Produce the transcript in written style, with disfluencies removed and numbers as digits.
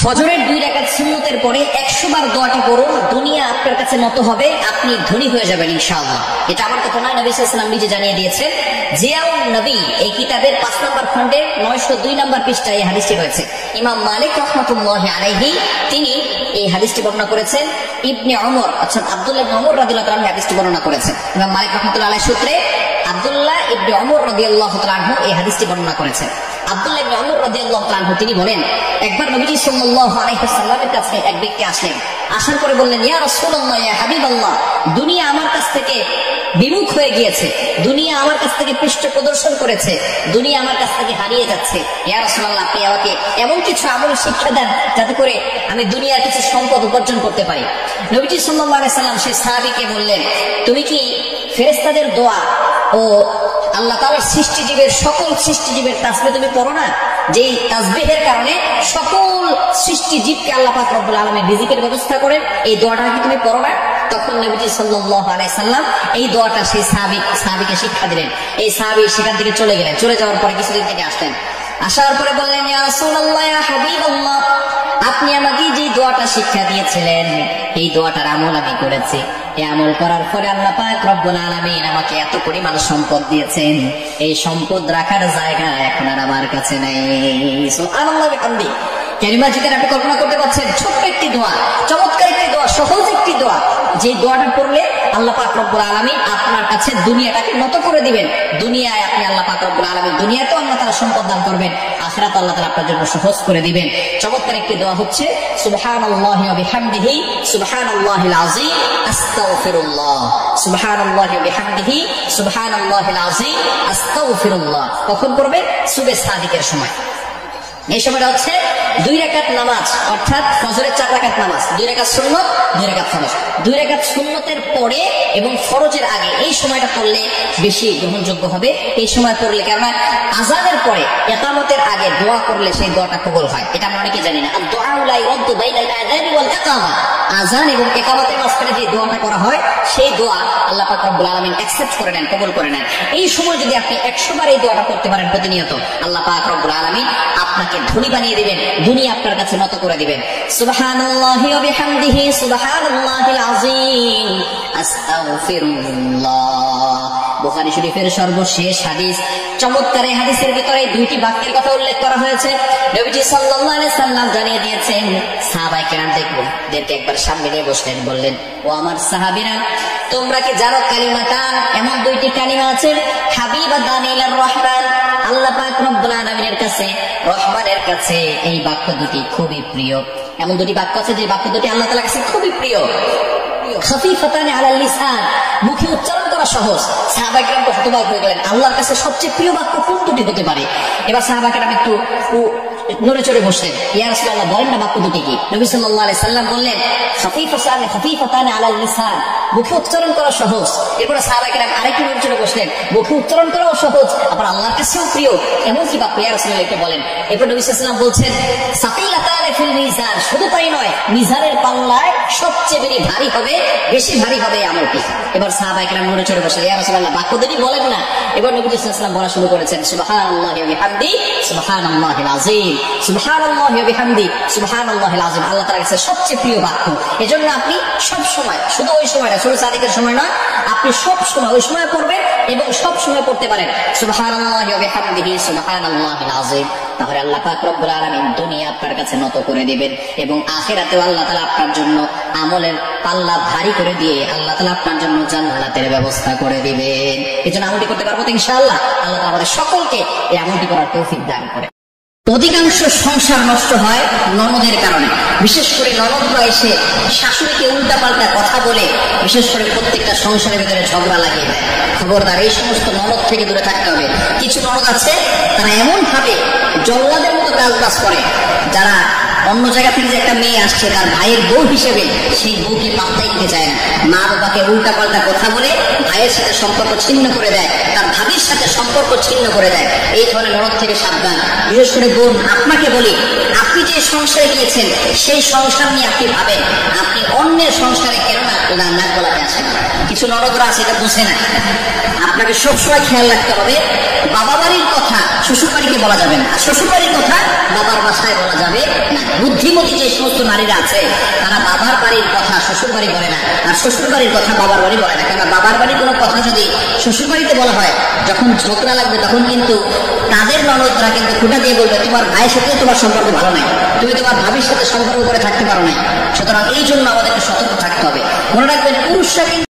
ফজরের 2 রাকাত সুন্নতের পরে 100 বার দোয়াটি পড়ুন, দুনিয়া আপনার কাছে নত হবে, আপনি ধনী হয়ে যাবেন ইনশাআল্লাহ। এটা আমার কথা নয়, নবী সাল্লাল্লাহু আলাইহি ওয়াসাল্লাম নিজে জানিয়ে দিয়েছেন। জিয়াউন নবী এই কিতাবের 5 নম্বর খণ্ডের 902 নম্বর পৃষ্ঠায় এই হাদিসটি রয়েছে। ইমাম মালিক রাহমাতুল্লাহি আলাইহি তিনি এই হাদিসটি বর্ণনা করেছেন। ইবনে ওমর অর্থাৎ আব্দুল্লাহ ইবনে ওমর রাদিয়াল্লাহু তাআলা হাদিসটি বর্ণনা করেছেন। ইমাম মালিক রাহমাতুল্লাহি আলাইহি সূত্রে আব্দুল্লাহ ইবনে ওমর রাদিয়াল্লাহু তাআলা এই হাদিসটি বর্ণনা করেছেন। আব্দুল্লাহ ইবনে ওমর রাদিয়াল্লাহু তাআলা তিনি বলেন, একবার নবীজি সাল্লাল্লাহু আলাইহি ওয়াসাল্লামের কাছে এক ব্যক্তি আসলেন। আসার পরে বললেন, ইয়া রাসূলুল্লাহ, ইয়া হাবিবাল্লাহ, দুনিয়া আমার কাছ থেকে বিমুখ হয়ে গিয়েছে, দুনিয়া আমার কাছ থেকে পৃষ্ঠ প্রদর্শন করেছে, দুনিয়া আমার কাছ থেকে হারিয়ে যাচ্ছে। ইয়া রাসূলুল্লাহ, আপনি আমাকে এমন কিছু আমল শিক্ষা দেন যাতে করে আমি দুনিয়ার কিছু সম্পদ উপার্জন করতে পারি। নবীজি সাল্লাল্লাহু আলাইহি ওয়াসাল্লাম সেই সাহাবীকে বললেন, তুমি কি ফেরেশতাদের দোয়া ও আল্লাহ তাআলার সৃষ্টিজীবের সকল সৃষ্টিজীবের তাসবিহ তুমি পড়ো না? যেই তাসবিহের কারণে সকল সৃষ্টিজীবকে আল্লাহ পাক রব্বুল আলামিন রিজিকের ব্যবস্থা করেন, এই দোয়াটা কি তুমি পড়ো না? তখন নবীজি সাল্লাল্লাহু আলাইহি সাল্লাম এই দোয়াটা সেই সাহাবীকে শিক্ষা দিলেন। এই সাহাবী সেখান থেকে চলে গেলেন। চলে যাওয়ার পরে কিছুদিন থেকে আসলেন। আসার পরে বললেন, ইয়া রাসূলুল্লাহ, ইয়া হাবিবাল্লাহ, আপনি আমাকে যে দোয়াটা শিক্ষা দিয়েছিলেন এই দোয়াটার আমল আমি করেছি। এই আমল করার পরে আল্লাহ পাক রব্বুল আলামিন আমাকে এত পরিমাণ সম্পদ দিয়েছেন, এই সম্পদ রাখার জায়গা এখন আর আমার কাছে নাই। সুবহানাল্লাহ বিহামদি। কালিমা জিকির আপনি কল্পনা করতে পারছেন, ছোট্ট একটি দোয়া, চমৎকার একটি দোয়া, সহজ একটি দোয়া, যে দোয়াটা পড়লে আল্লাহ পাক রব্বুল আলামিন আপনার কাছে দুনিয়াটাকে নত করে দিবেন। দুনিয়ায় আপনি আল্লাহ পাক রব্বুল আলামিন দুনিয়াতেও আল্লাহ তাআলা সম্পদ দান করবেন, আখিরাতে আল্লাহ তাআলা আপনার জন্য সহজ করে দিবেন। চমৎকার একটি দোয়া হচ্ছে সুবহানাল্লাহি ওয়া বিহামদিহি সুবহানাল্লাহিল আযীম আস্তাগফিরুল্লাহ, সুবহানাল্লাহি ওয়া বিহামদিহি সুবহানাল্লাহিল আযীম আস্তাগফিরুল্লাহ। কখন পড়বে? সুবহে সাদিকের সময়। এই সময়টা হচ্ছে 2 রাকাত নামাজ, অর্থাৎ ফজরের 4 রাকাত নামাজ, 2 রাকাত সুন্নত, 2 রাকাত ফরজ। 2 রাকাত সুন্নতের পরে এবং ফরজের আগে এই সময়টা পড়লে বেশি গ্রহণযোগ্য হবে। এই সময় পড়লে, কেননা আযানের পরে ইকামতের আগে দোয়া করলে সেই দোয়াটা কবুল হয়। এটা আমরা অনেকে জানি না। আর দোয়া লা ইরাদ্দু বাইনাল আযান ওয়াল ইকামা, আযান এবং ইকামতের মাঝখানে যে দোয়াটা করা হয় সেই দোয়া আল্লাহ পাক রব্বুল আলামিন অ্যাকসেপ্ট করে নেন, কবুল করে নেন। এই সময় যদি আপনি 100 বার এই দোয়াটা করতে পারেন প্রতিনিয়ত, আল্লাহ পাক রব্বুল আলামিন আপনাকে ধনী বানিয়ে দিবেন, দুনিয়া আপনার কাছে নত করে দিবেন। সুবহানাল্লাহি ওয়া বিহামদিহি সুবহানাল্লাহিল আযীম আস্তাগফিরুল্লাহ। বুখারী শরীফের সর্বশেষ হাদিস। চমৎকার এই হাদিসের ভিতরে 2টি বাক্যের কথা উল্লেখ করা হয়েছে। নবীজি সাল্লাল্লাহু আলাইহি সাল্লাম জানিয়ে দিয়েছেন, সাহাবায়ে কেরামদেরকে একবার সামনে নিয়ে বসলেন, বললেন, ও আমার সাহাবীরা, তোমরা কি জানো কালিমাতান, এমন 2টি কালিমা আছে, হাবিবাতান ইলার রহমান, আল্লাহ পাক রব্বুল আলামিনের কাছে, রহমানের কাছে এই বাক্য দুটি খুবই প্রিয়। এমন 2টি বাক্য আছে যে বাক্য দুটি আল্লাহ তাআলার কাছে খুবই প্রিয়। খাফিফাতান আলাল লিসান, মুখে উচ্চারণ করা সহজ। সাহাবায়ে কেরাম হতবাক হয়ে গেলেন, আল্লাহর কাছে সবচেয়ে প্রিয় বাক্য কোন দুটি হতে পারে? এবার সাহাবায়ে কেরাম একটু নড়ে চড়ে বসলেন। ইয়া রাসূলুল্লাহ, বলেন না বাক্য দুটি কি? নবী সাল্লাল্লাহু আলাইহি সাল্লাম বললেন, খাফিফাতান আলাল লিসান, মুখে উচ্চারণ করা সহজ। এরপরে সাহাবায়ে কেরাম আরেকটু নড়ে চড়ে বসলেন, মুখে উচ্চারণ করাও সহজ, আবার আল্লাহর কাছেও প্রিয়, এমন কি বাক্য ইয়া রাসূলুল্লাহ একটু বলেন। এরপর নবী সাল্লাল্লাহু আলাইহি সাল্লাম বলছেন, সাকিলাতান ফিল মিজান, শুধু তাই নয়, মিজানের পাল্লায় সবচেয়ে ভারী হবে, বেশি ভারী হবে আমলটি। এবার সাহাবায়ে কেরাম নড়ে চড়ে বসলেন, ইয়া রাসূলুল্লাহ বাক্য দুটি বলেন না। এবার নবী সাল্লাল্লাহু আলাইহি সাল্লাম বলা শুরু করেছেন, সুবহানাল্লাহি ওয়া বিহামদিহি সুবহানাল্লাহিল আযীম, সুবহানাল্লাহি ওয়া বিহামদিহি সুবহানাল্লাহিল আযীম আল্লাহ তাআলার কাছে সবচেয়ে প্রিয় বাক্য। এজন্য আপনি সব সময়, শুধু ওই সময়টা, শুধু সাদিকের সময় নয়, আপনি সব সময় ওই সময় পড়বেন এবং সব সময় পড়তে পারেন সুবহানাল্লাহি ওয়া বিহামদিহি সুবহানাল্লাহিল আযীম। তাহলে আল্লাহ পাক রব্বুল আলামিন দুনিয়া আপনার কাছে নত করে দিবেন এবং আখিরাতেও আল্লাহ তাআলা আপনার জন্য আমলের পাল্লা ভারী করে দিয়ে আল্লাহ তাআলা আপনার জন্য জান্নাতের ব্যবস্থা করে দিবেন। এজন্য আমলটি করতে পারবো তো ইনশাআল্লাহ। আল্লাহ তাআলা আমাদের সকলকে এই আমলটি করার তৌফিক দান করে। অধিকাংশ সংসার নষ্ট হয় ননদের কারণে। বিশেষ করে ননদরা এসে শাশুড়িকে উল্টাপাল্টা কথা বলে, বিশেষ করে প্রত্যেকটা সংসারের ভিতরে ঝগড়া লাগিয়ে দেয়। খবরদার, এই সমস্ত ননদ থেকে দূরে থাকতে হবে। কিছু ননদ আছে তারা এমন ভাবে জল্লাদের মতো কাজ করে, যারা অন্য জায়গা থেকে যে একটা মেয়ে আসছে তার ভাইয়ের বউ হিসেবে সেই বউকে পাত্তাই দিতে চায় না। মা বাবাকে উল্টাপাল্টা কথা বলে ভাইয়ের সাথে সম্পর্ক ছিন্ন করে দেয়, তার ভাবির সাথে সম্পর্ক ছিন্ন করে দেয়। এই ধরনের নরক থেকে সাবধান। বিশেষ করে বোন, আপনাকে বলি, আপনি যে সংসারে গিয়েছেন সেই সংসার নিয়ে আপনি ভাবেন, আপনি অন্যের সংসারে কেন না নাক গলাতে আসেন। কিছু নরকরা আছে এটা বুঝে না। আপনাকে সবসময় খেয়াল রাখতে হবে, বাবা বাড়ির কথা শ্বশুর বাড়িকে বলা যাবে না, শ্বশুর বাড়ির কথা বাবার বাসায় বলা যাবে না। বুদ্ধিমতী যে সমস্ত নারীরা আছে তারা বাবার বাড়ির কথা শ্বশুর বাড়ি বলে না, আর শ্বশুর বাড়ির কথা বাবার বাড়ি বলে না। কেননা বাবার বাড়ির কোনো কথা যদি শ্বশুর বাড়িতে বলা হয়, যখন ঝগড়া লাগবে তখন কিন্তু তাদের ননদরা কিন্তু খুঁটা দিয়ে বলবে তোমার ভাইয়ের সাথে তোমার সম্পর্ক ভালো নাই, তুমি তোমার ভাবির সাথে সম্পর্ক করে থাকতে পারো না। সুতরাং এই জন্য আমাদেরকে সতর্ক থাকতে হবে। মনে রাখবেন পুরুষরা